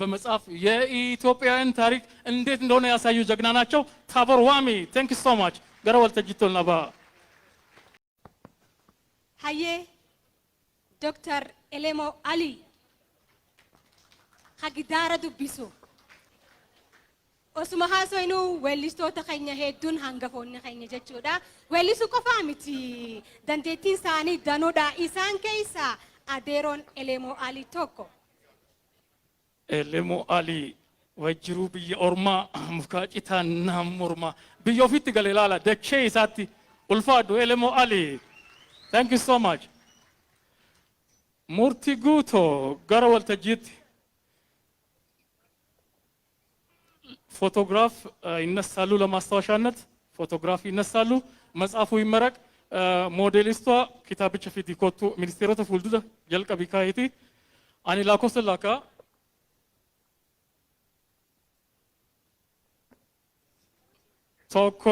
በመጽሐፍ የኢትዮጵያውያን ታሪክ እንዴት እንደሆነ ያሳዩ ጀግና ናቸው። ታቦር ዋሚ ቴንክ ዩ ሶ ማች ገረ ወልተጅቶል ነባ ሀዬ ዶክተር ኤሌሞ አሊ ሀጊዳረ ዱቢሱ osuma haasoynu weellistoota keenya hedduun hangafoonni keenya jechuudha. Weellisuu qofaa miti dandeettiin isaanii danuudha. Isaan keessa adeeroon Elemoo Alii tokko. Elemoo Alii wajjiruu biyya ormaa mukaacitaan naam mormaa biyya ofitti galee ilaala dachee isaatti ulfaadhu Elemoo Alii. Thank you so much. Murtii guutoo gara waltajjiitti ፎቶግራፍ ይነሳሉ ለማስታወሻነት ፎቶግራፍ ይነሳሉ መጽሐፉ ይመረቅ ሞዴሊስቷ ኪታብች ፊት ይኮቱ ሚኒስቴሮተ ፉልዱደ ጀልቀ ቢካይቲ አኒ ላኮሰላካ ቶኮ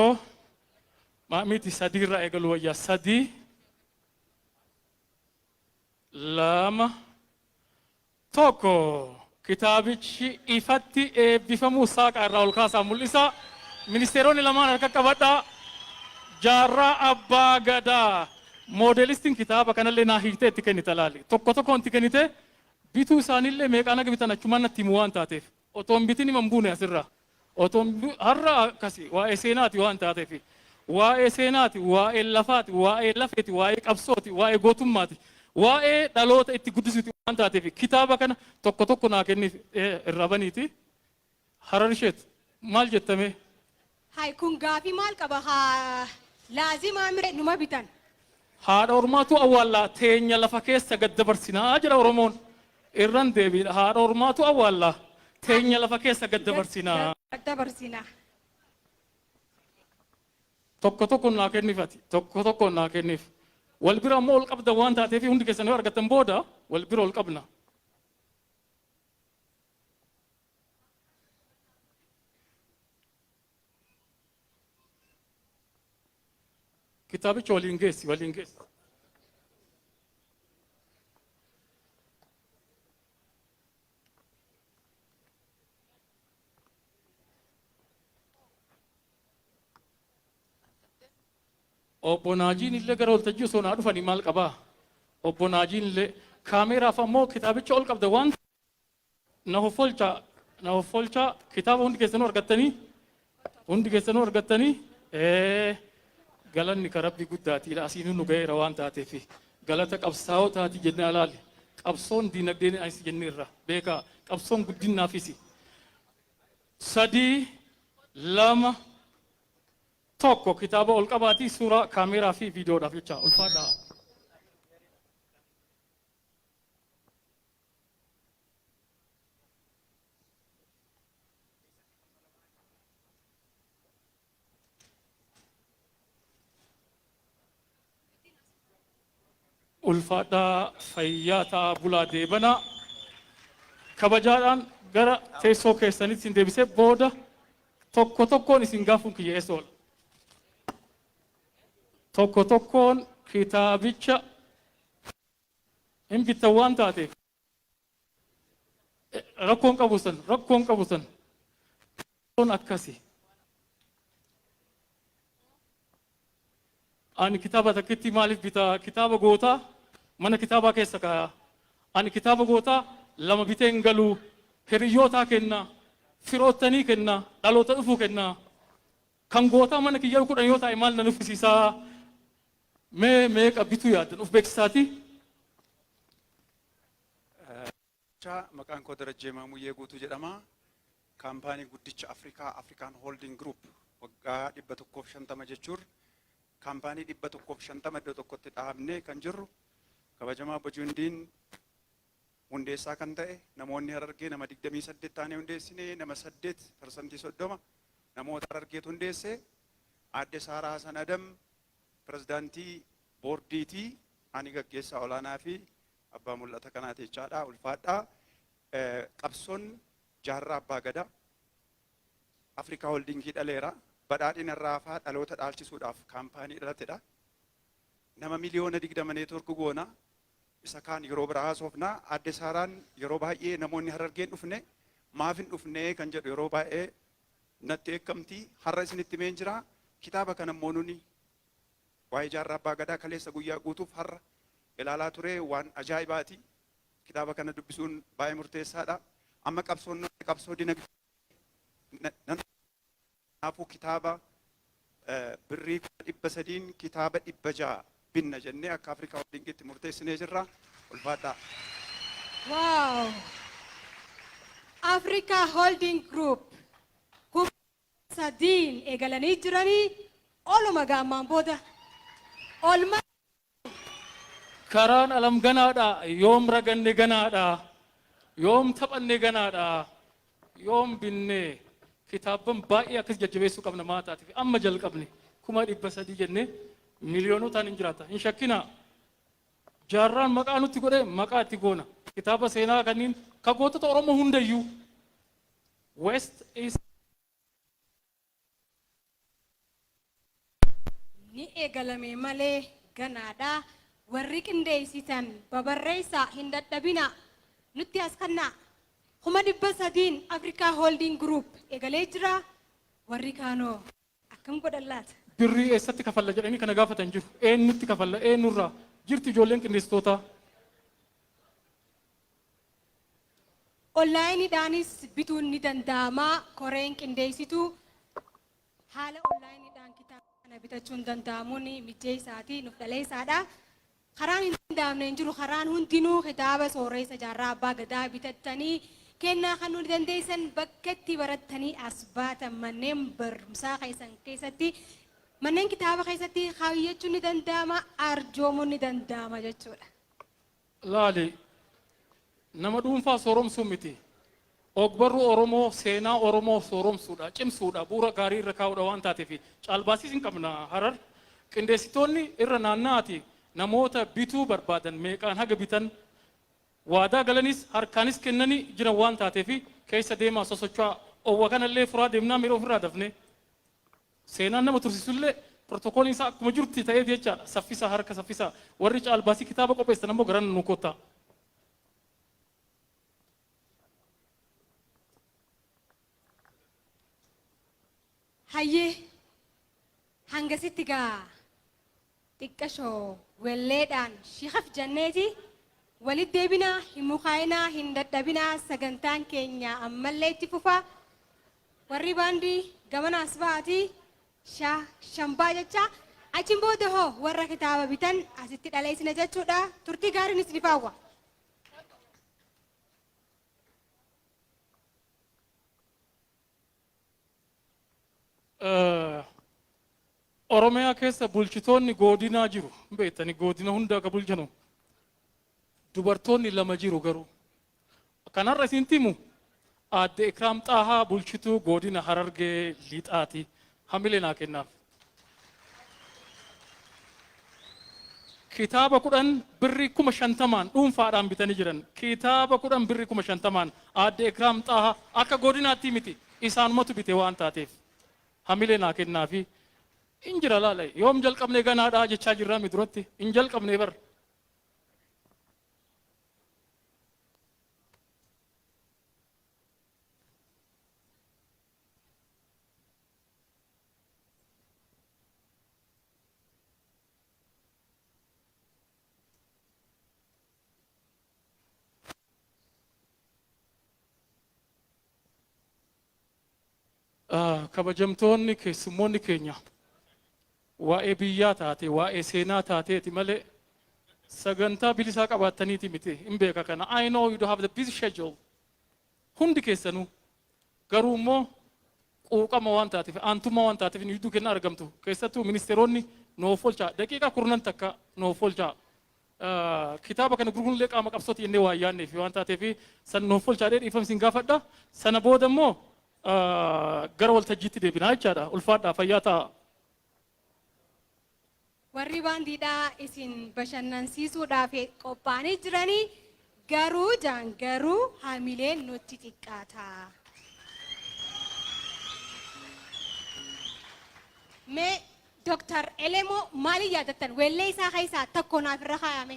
ማሚቲ ሰዲራ ኤገሉ ወያ ሰዲ ላማ ቶኮ kitaabichi ifatti eebbifamuu saaqa irraa ol kaasaa mul'isa. Ministeeronni lamaan harka qabadhaa jaarraa abbaa gadaa moodelistiin kitaaba kanallee naa hiitee itti kennite laali. Tokko tokko itti kennite bituu isaaniillee meeqaan akka bitan achumaan natti himu waan taateef otoo hin bitin himan buune asirraa. Otoo har'a akkasi waa'ee seenaati waan taateef waa'ee seenaati waa'ee lafaati waa'ee lafeeti waa'ee qabsooti waa'ee gootummaati. waa'ee dhaloota itti guddisuuti waan taateef kitaaba kana tokko tokko naa kenniif irraa baniiti. Harar isheet maal jettame? Hay kun gaafii maal qaba haa laazimaa mire numa bitan. Haadha ormaatu awwaallaa teenya lafa keessa gad dabarsinaa jira Oromoon. Irran deebiidha haadha ormaatu awwaallaa teenya lafa keessa gad dabarsinaa. Dabarsinaa. Tokko tokko naa kenniifati tokko tokko naa kenniif. والبرا مول قبضة وان تاتي في هندك سنوار قتن بودا والبرا القبنا كتابي والإنجليزي Obbonajiin illee gara waltajjii osoo naa dhufanii maal qabaa? Obbonajiin illee kaameraaf ammoo kitaabicha ol qabda waan na hoffolcha kitaaba hundi keessanuu argattanii galanni ka rabbi guddaatiidha asiin nu ga'eera waan taateef galata qabsaa'oo taati jennee alaali qabsoon diinagdeen anis jenneerra beekaa qabsoon guddinnaafisi sadii lama tokko kitaaba ol qabaati suuraa kaameraa fi viidiyoodhaaf jecha ulfaadha. ulfaadha fayyaa ta'a bulaa deebana kabajaadhaan gara teessoo keessanitti isin deebisee booda tokko tokkoon isin gaafuun kiyyeessoo oola. tokko tokkoon kitaabicha hin bitan waan taateef rakkoon qabusan akkasi ani kitaaba takkitti maaliif bitaa kitaaba gootaa mana kitaabaa keessa kaayaa ani kitaaba gootaa lama bitee hin galuu hiriyyootaa kennaa firoottanii kennaa dhaloota dhufuu kennaa kan gootaa mana kiyyaa kudhan yoo ta'e maal na nuffisiisaa meeqa bituu yaaddan of beeksisaati. Maqaan koo Darajjee Maamuyyee Guutuu jedhama. Kaampaanii guddicha Afrikaan Holding Group waggaa 150 jechuun kaampaanii 150 iddoo tokkotti dhaabnee kan jirru kabajamaa Obbo Jundiin hundeessaa kan ta'e namoonni Harargee nama 28 taanee hundeessine nama 8% 30 namoota Harargeetu hundeesse Aadde Saaraa Hasan Adam pirezidaantii boordiitii ani gaggeessaa olaanaa fi abbaa mul'ata kanaati jechaadha ulfaadhaa qabsoon jaarraa abbaa gadaa Afrikaa Holdingii dhaleera badhaadhina irraa dhaloota dhaalchisuudhaaf kaampaanii dhalatedha. Nama miliyoona 20 neetwork goona isa kaan yeroo biraa haasofna Aadde Saaraan yeroo baay'ee namoonni Harargeen dhufne maafin dhufnee kan jedhu yeroo baay'ee natti eekkamtii har'a isinitti himeen jira. Kitaaba kana immoo nuni waa'ee jaarraa abbaa gadaa kaleessa guyyaa guutuuf har'a ilaalaa ture waan ajaa'ibaati. Kitaaba kana dubbisuun baay'ee murteessaadha. Amma qabsoo dinagdee kanaafuu kitaaba birrii 300 kitaaba 600 binna jennee akka Afrikaa waliin murteessinee jirra. Ulfaadhaa. Wow! Africa Holding Group. Sadin egalanii jiranii oluma gaammaan booda olma karaan alam ganaadha yoom raganne ganaadha yoom taphanne ganaadha yoom binne kitaaban baay'ee akkas jajjabeessuu qabna maataatiif amma jalqabne 300 jennee miliyoonotaan hin jiraata hin shakkina jaarraan maqaa nutti godhe maqaa itti goona kitaaba seenaa kanniin kagootota Oromoo hundayyuu West East ni egalame malee ganaadha warri qindeessitan babarreessaa hin dadhabina nutti as kannaa 300 Africa Holding Group egalee jira warri kaanoo akkam godhan laata birrii eessatti kafalla jedhanii kana gaafatan jiru eenyutti kafalla eenyurraa jirti ijoolleen qindeessitootaa onlaayiniidhaanis bituun ni danda'ama koreen qindeessitu haala onlaayiniidhaan kitaaba kana bitachuun danda'amuun mijjee isaatii nuuf dhalee isaadha karaan hin danda'amne hin jiru karaan hundinuu kitaaba sooressa jaarraa abbaa gadaa bitattanii kennaa kan nuti dandeessan bakka itti barattanii as baatan manneen barumsaa keessan keessatti manneen kitaaba keessatti kaawwachuun ni danda'ama arjoomuun ni danda'ama jechuudha. Laali nama dhuunfaa sooromsuu miti ogbarruu Oromoo seenaa Oromoo sooromsuudha cimsuudha bu'uura gaarii irra kaa'uudha waan taateef caalbaasiis hin qabna Harar qindeessitoonni irra naanna'aati namoota bituu barbaadan meeqaan haga bitan waadaa galanis harkaanis kennanii jiran waan taateef keessa deemaa sosocho'aa owwa kanallee furaa deemnaa miira ofirraa dafne seenaan nama tursiisullee pirootokooliin isaa akkuma jirti ta'ee jechaadha saffisaa harka saffisaa warri caalbaasii kitaaba qopheessan ammoo garan nu kottaa. Hayyee hangasitti gaa xiqqashoo welleedhaan shiikaf janneeti walitti deebinaa hin mukaayinaa hin dadhabinaa sagantaan keenya ammallee itti fufaa warri baandii gamanaas ba'aatii shambaa jecha achiin booda hoo warra kitaaba bitan asitti dhaleessina jechuudha turtii gaariin isin faawwa. Oromiyaa keessa bulchitoonni godinaa jiru beektanii godina hunda akka bulchanu dubartoonni 2 jiru garuu kanarra isin timu aadde Ikraam Xaahaa bulchituu godina Harargee Lixaati hamilee naa kennaaf. Kitaaba 10 birrii 50,000 dhuunfaadhaan bitanii jiran kitaaba 10 birrii 50,000 aadde Ikraam Xaahaa akka godinaatti miti isaanumatu bite waan taateef hamilee naa kennaafi. Injira laala yoom jalqabne ganaadhaa jechaa jirraa mi duratti hin jalqabne bar kabajamtoonni keessummoonni keenya waa'ee biyyaa taate waa'ee seenaa taateeti malee sagantaa bilisaa qabaattaniiti miti hin beeka kana I know you don't have the busy schedule hundi keessanuu garuu immoo quuqama waan taateef aantummaa waan taateef hedduu kenna argamtu keessattuu ministeeronni noof olchaa daqiiqaa 10 takka noof olchaa kitaaba kana gurguruun qaama qabsooti jennee waa yaanneef waan taateef san noof olchaa dhiifamsiin gaafadha sana booda immoo gara waltajjiitti deebinaa jechaadha ulfaadhaa fayyaa ta'a. Warri baandiidhaa isin bashannansiisuudhaaf qophaa'anii jiranii garuu hamileen nutti xiqqaata. Mee Dr. Elemoo maaliif yaadattan weellee isaa keessaa tokko naaf irra kaayame?